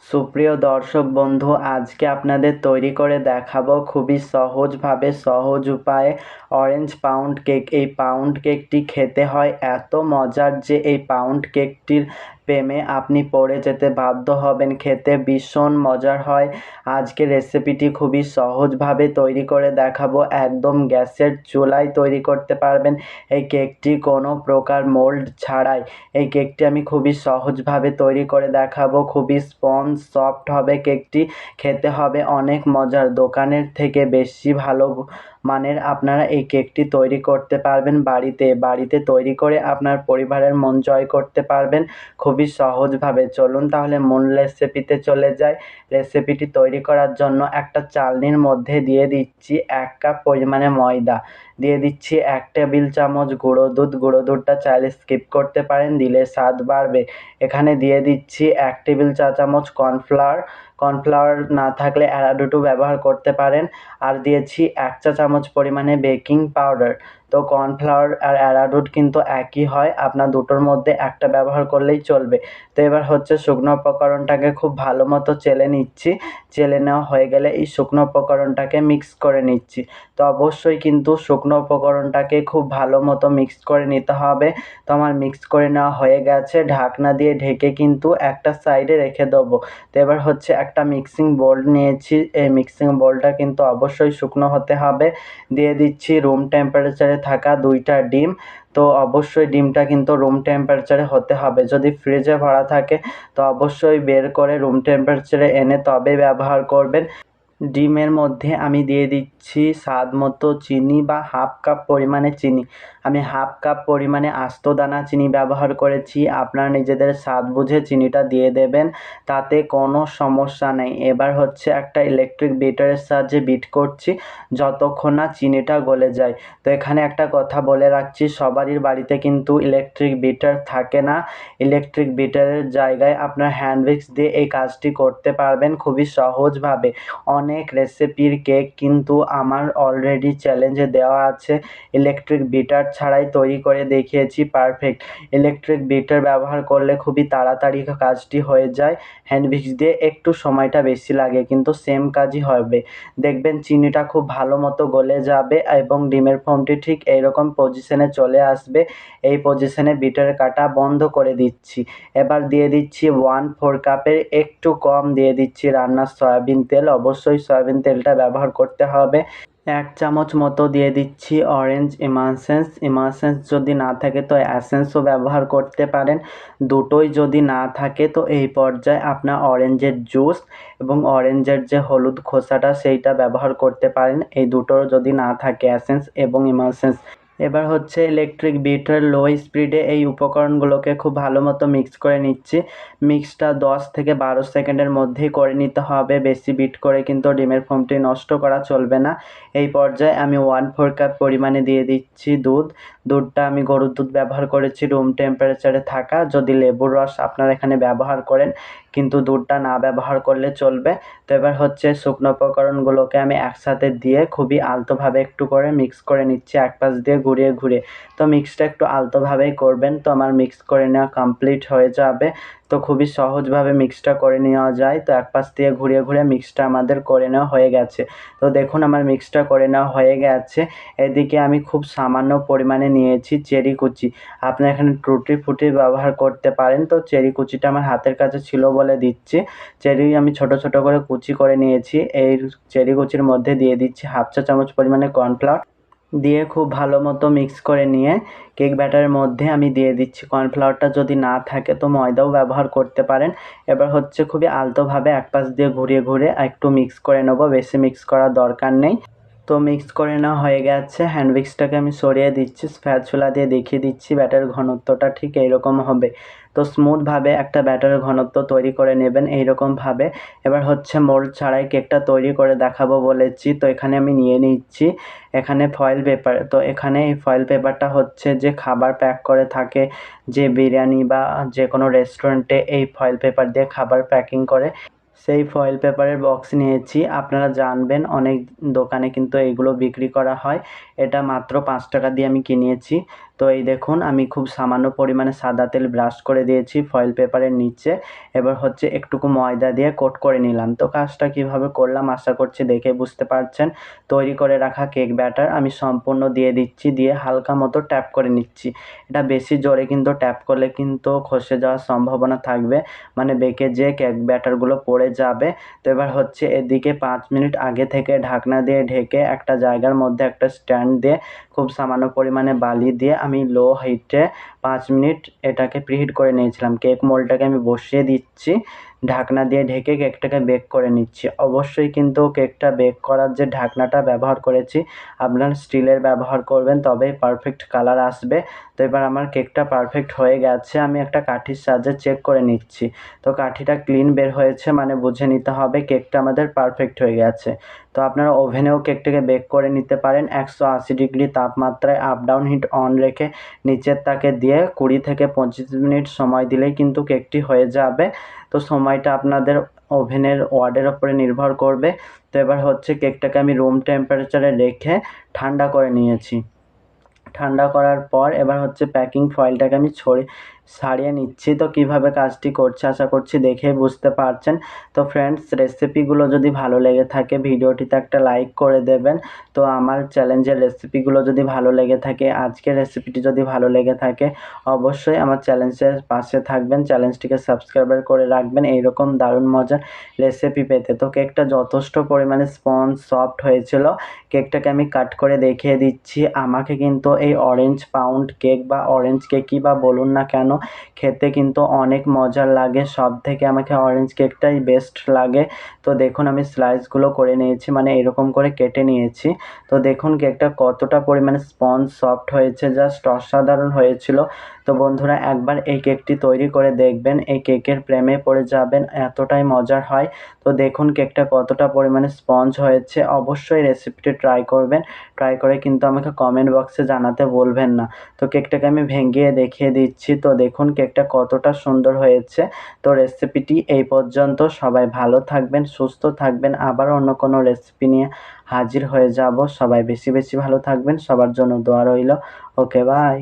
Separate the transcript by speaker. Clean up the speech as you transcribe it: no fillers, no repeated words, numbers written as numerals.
Speaker 1: সুপ্রিয় দর্শক বন্ধু, আজকে আপনাদের তৈরি করে দেখাবো খুবই সহজভাবে সহজ উপায়ে অরেঞ্জ পাউন্ড কেক। এই পাউন্ড কেকটি খেতে হয় এত মজার যে এই পাউন্ড কেকটির প্রেমে আপনি পড়ে যেতে বাধ্য হবেন। খেতে ভীষণ মজার হয়। আজকে রেসিপিটি খুবই সহজভাবে তৈরি করে দেখাবো, একদম গ্যাসের চুলায় তৈরি করতে পারবেন এই কেকটি কোনো প্রকার মোল্ড ছাড়াই। এই কেকটি আমি খুবই সহজভাবে তৈরি করে দেখাবো। খুবই স্পঞ্জ সফট হবে কেকটি, খেতে হবে অনেক মজার। দোকানের থেকে বেশি ভালো মানের আপনারা এই কেকটি তৈরি করতে পারবেন বাড়িতে তৈরি করে আপনার পরিবারের মন জয় করতে পারবেন খুবই সহজভাবে। চলুন তাহলে মূল রেসিপিতে চলে যাই। রেসিপিটি তৈরি করার জন্য একটা চালনির মধ্যে দিয়ে দিচ্ছি 1 কাপ পরিমাণে ময়দা, দিয়ে দিচ্ছি 1 টেবিল চামচ গুঁড়ো দুধটা চাইলে স্কিপ করতে পারেন, দিলে স্বাদ বাড়বে। এখানে দিয়ে দিচ্ছি 1 টেবিল চা চামচ কর্নফ্লাওয়ার না থাকলে অ্যারারুটও ব্যবহার করতে পারেন। আর দিয়েছি 1 চা চামচ পরিমাণে বেকিং পাউডার। তো কর্নফ্লাওয়ার আর অ্যারারুট কিন্তু একই হয়, আপনার দুটোর মধ্যে একটা ব্যবহার করলেই চলবে। তো এবার হচ্ছে শুকনো উপকরণটাকে খুব ভালো মতো চেলে নিচ্ছি। চেলে নেওয়া হয়ে গেলে এই শুকনো উপকরণটাকে মিক্স করে নিচ্ছি। তো অবশ্যই কিন্তু শুকনো উপকরণটাকে খুব ভালো মতো মিক্স করে নিতে হবে। তো আমার মিক্স করে নেওয়া হয়ে গেছে, ঢাকনা দিয়ে ঢেকে কিন্তু একটা সাইডে রেখে দেবো। তো এবার হচ্ছে একটা মিক্সিং বোল নিয়েছি, এই মিক্সিং বোলটা কিন্তু অবশ্যই শুকনো হতে হবে। দিয়ে দিচ্ছি রুম টেম্পারেচারে থাকা 2টা ডিম। তো অবশ্যই ডিমটা কিন্তু রুম টেম্পারেচারে হতে হবে। যদি ফ্রিজে ভরা থাকে তো অবশ্যই বের করে রুম টেম্পারেচারে এনে তবে ব্যবহার করবেন। ডিমের মধ্যে আমি দিয়ে দিচ্ছি স্বাদ মতো চিনি বা হাফ কাপ পরিমাণে চিনি। আমি হাফ কাপ পরিমাণে আস্ত দানা চিনি ব্যবহার করেছি, আপনারা নিজেদের স্বাদ বুঝে চিনিটা দিয়ে দেবেন, তাতে কোনো সমস্যা নেই। এবার হচ্ছে একটা ইলেকট্রিক বিটারের সাহায্যে বিট করছি যতক্ষণ না চিনিটা গলে যায়। তো এখানে একটা কথা বলে রাখছি, সবারই বাড়িতে কিন্তু ইলেকট্রিক বিটার থাকে না। ইলেকট্রিক বিটারের জায়গায় আপনার হ্যান্ড উইক্স দিয়ে এই কাজটি করতে পারবেন খুবই সহজভাবে। অনেক রেসিপির কেক কিন্তু আমার অলরেডি চ্যালেঞ্জে দেওয়া আছে, ইলেকট্রিক বিটার ছাড়াই তৈরি করে দেখিয়েছি পারফেক্ট। ইলেকট্রিক বিটার ব্যবহার করলে খুবই তাড়াতাড়ি কাজটি হয়ে যায়, হ্যান্ড উইক্স দিয়ে একটু সময়টা বেশি লাগে কিন্তু সেম কাজই হবে। দেখবেন চিনিটা খুব ভালো মতো গলে যাবে এবং ডিমের ফোমটি ঠিক এইরকম পজিশনে চলে আসবে। এই পজিশনে বিটার কাটা বন্ধ করে দিচ্ছি। এবার দিয়ে দিচ্ছি 1/4 কাপের একটু কম দিয়ে দিচ্ছি রান্নার সয়াবিন তেল। অবশ্যই সয়াবিন তেলটা ব্যবহার করতে হবে। 1 চামচ মতো দিয়ে দিচ্ছি অরেঞ্জ ইমালসেন্স যদি না থাকে তো অ্যাসেন্সও ব্যবহার করতে পারেন। দুটোই যদি না থাকে তো এই পর্যায়ে আপনার অরেঞ্জের জুস এবং অরেঞ্জের যে হলুদ খোসাটা সেইটা ব্যবহার করতে পারেন। এই দুটোর যদি না থাকে অ্যাসেন্স এবং ইমালসেন্স। এবার হচ্ছে ইলেকট্রিক বিটার লো স্পিডে এই উপকরণগুলোকে খুব ভালো মতো মিক্স করে নিচ্ছি। মিক্সটা 10 থেকে 12 সেকেন্ডের মধ্যেই করে নিতে হবে, বেশি বিট করে কিন্তু ডিমের ফোমটি নষ্ট করা চলবে না। এই পর্যায়ে আমি 1/4 কাপ পরিমাণে দিয়ে দিচ্ছি দুধটা আমি গরুর দুধ ব্যবহার করেছি রুম টেম্পারেচারে থাকা। যদি লেবুর রস আপনারা এখানে ব্যবহার করেন কিন্তু দুধটা না ব্যবহার করলে চলবে। তো এবার হচ্ছে শুকনো উপকরণগুলোকে আমি একসাথে দিয়ে খুবই আলতোভাবে একটু করে মিক্স করে নিচ্ছি, এক পাশ দিয়ে ঘুরিয়ে। তো মিক্সটা একটু আলতোভাবেই করবেন। তো আমার মিক্স করে নেওয়া কমপ্লিট হয়ে যাবে। তো খুবই সহজভাবে মিক্সটা করে নেওয়া যায়। তো এক পাশ দিয়ে ঘুরিয়ে মিক্সটা আমাদের করে নেওয়া হয়ে গেছে। তো দেখুন আমার মিক্সটা করে নেওয়া হয়ে গেছে। এদিকে আমি খুব সামান্য পরিমাণে নিয়েছি চেরি কুচি, আপনারা এখানে টুটি ফুটি ব্যবহার করতে পারেন। তো চেরি কুচিটা আমার হাতের কাছে ছিল বলে দিচ্ছি। চেরি আমি ছোট করে কুচি করে নিয়েছি। এই চেরি কুচির মধ্যে দিয়ে দিচ্ছি হাফ চা চামচ পরিমাণে কর্নফ্লাওয়ার, দিয়ে খুব ভালো মতো মিক্স করে নিয়ে কেক ব্যাটারের মধ্যে আমি দিয়ে দিচ্ছি। কর্নফ্লাওয়ারটা যদি না থাকে তো ময়দাও ব্যবহার করতে পারেন। এবার হচ্ছে খুবই আলতোভাবে এক পাশ দিয়ে ঘুরিয়ে একটু মিক্স করে নেবো, বেশি মিক্স করার দরকার নেই। তো মিক্স করে নেওয়া হয়ে গেছে। হ্যান্ড উইক্সটাকে আমি সরিয়ে দিচ্ছি, স্প্যাচুলা দিয়ে দেখিয়ে দিচ্ছি ব্যাটারের ঘনত্বটা ঠিক এইরকম হবে। তো স্মুথভাবে একটা ব্যাটারের ঘনত্ব তৈরি করে নেবেন এইরকমভাবে। এবার হচ্ছে মোল্ড ছাড়াই কেকটা তৈরি করে দেখাবো বলেছি, তো এখানে আমি নিয়ে নিচ্ছি এখানে ফয়েল পেপার। তো এখানে এই ফয়েল পেপারটা হচ্ছে যে খাবার প্যাক করে থাকে, যে বিরিয়ানি বা যে কোনো রেস্টুরেন্টে এই ফয়েল পেপার দিয়ে খাবার প্যাকিং করে সেই ফয়েল পেপারের বক্স নিয়েছি। আপনারা জানবেন অনেক দোকানে কিন্তু এইগুলো বিক্রি করা হয়। এটা মাত্র 5 টাকা দিয়ে আমি কিনেছি। তো এই দেখুন আমি খুব সামান্য পরিমাণে সাদা তেল ব্রাশ করে দিয়েছি ফয়েল পেপারের নিচে। এবার হচ্ছে একটুকু ময়দা দিয়ে কোট করে নিলাম। তো কাজটা কিভাবে করলাম আশা করছি দেখে বুঝতে পারছেন। তৈরি করে রাখা কেক ব্যাটার আমি সম্পূর্ণ দিয়ে দিচ্ছি, দিয়ে হালকা মতো ট্যাপ করে নিচ্ছি। এটা বেশি জোরে কিন্তু ট্যাপ করলে কিন্তু খসে যাওয়ার সম্ভাবনা থাকবে, মানে বেঁকে যেয়ে কেক ব্যাটারগুলো পড়ে যাবে। তো এবার হচ্ছে এদিকে 5 মিনিট আগে থেকে ঢাকনা দিয়ে ঢেকে একটা জায়গার মধ্যে একটা স্ট্যান্ড দিয়ে খুব সামান্য পরিমাণে বালি দিয়ে আমি লো হিটে 5 মিনিট এটাকে প্রিহিট করে নিয়েছিলাম। কেক মোল্ডটাকে আমি বসিয়ে দিচ্ছি, ঢাকনা দিয়ে ঢেকে কেকটাকে বেক করে নিচ্ছি। অবশ্যই কিন্তু কেকটা বেক করার যে ঢাকনাটা ব্যবহার করেছি আপনারা স্টিলের ব্যবহার করবেন, তবেই পারফেক্ট কালার আসবে। তো এবার আমার কেকটা পারফেক্ট হয়ে গেছে। আমি একটা কাঠির সাহায্যে চেক করে নিচ্ছি। তো কাঠিটা ক্লিন বের হয়েছে, মানে বুঝে নিতে হবে কেকটা আমাদের পারফেক্ট হয়ে গেছে। তো আপনারা ওভেনেও কেকটাকে বেক করে নিতে পারেন 180 ডিগ্রি তাপমাত্রায় আপ ডাউন হিট অন রেখে নিচের তাকে দিয়ে 20 থেকে 25 মিনিট সময় দিলেই কিন্তু কেকটি হয়ে যাবে। তো সময়টা আপনাদের ওভেনের ওয়ার্ডের ওপরে নির্ভর করবে। তো এবার হচ্ছে কেকটাকে আমি রুম টেম্পারেচারে রেখে ঠান্ডা করে নিয়েছি। ঠান্ডা করার পর এবার হচ্ছে প্যাকিং ফয়েলটাকে আমি ছাড়িয়ে নিচ্ছি। তো কিভাবে কাজটি করছি আশা করছি দেখে বুঝতে পারছেন। তো ফ্রেন্ডস, রেসিপিগুলো যদি ভালো লেগে থাকে ভিডিওটিতে একটা লাইক করে দেবেন। তো আমার চ্যালেঞ্জের রেসিপিগুলো যদি ভালো লেগে থাকে, আজকের রেসিপিটি যদি ভালো লেগে থাকে, অবশ্যই আমার চ্যালেঞ্জের পাশে থাকবেন, চ্যালেঞ্জটিকে সাবস্ক্রাইব করে রাখবেন এইরকম দারুণ মজার রেসিপি পেতে। তো কেকটা যথেষ্ট পরিমাণে স্পঞ্জ সফট হয়েছিল। কেকটাকে আমি কাট করে দেখিয়ে দিচ্ছি। আমাকে কিন্তু এই অরেঞ্জ পাউন্ড কেক বা অরেঞ্জ কেকই বা বলুন না কেন, খেতে কিন্তু অনেক মজার লাগে। সব থেকে আমাকে অরেঞ্জ কেকটাই বেস্ট লাগে। তো দেখুন আমি স্লাইসগুলো করে নিয়েছি, মানে এরকম করে কেটে নিয়েছি। তো দেখুন কেকটা কতটা পরিমাণে স্পঞ্জ সফট হয়েছে, জাস্ট অসাধারণ হয়েছিল। তো বন্ধুরা একবার এই কেকটি তৈরি করে দেখবেন, এই কেকের প্রেমে পড়ে যাবেন, এতটাই মজার হয়। তো দেখুন কেকটা কতটা পরিমাণে স্পঞ্জ হয়েছে। অবশ্যই রেসিপিটি ট্রাই করবেন, ট্রাই করে কিন্তু আমাকে কমেন্ট বক্সে জানাতে বলবেন না। তো কেকটাকে আমি ভেঙে দেখিয়ে দিচ্ছি। তো দেখুন কেকটা কতটা সুন্দর হয়েছে। তো রেসিপিটি এই পর্যন্ত। সবাই ভালো থাকবেন, সুস্থ থাকবেন। আবার অন্য কোনো রেসিপি নিয়ে হাজির হয়ে যাব। সবাই বেশি বেশি ভালো থাকবেন, সবার জন্য দোয়া রইল। ওকে, বাই।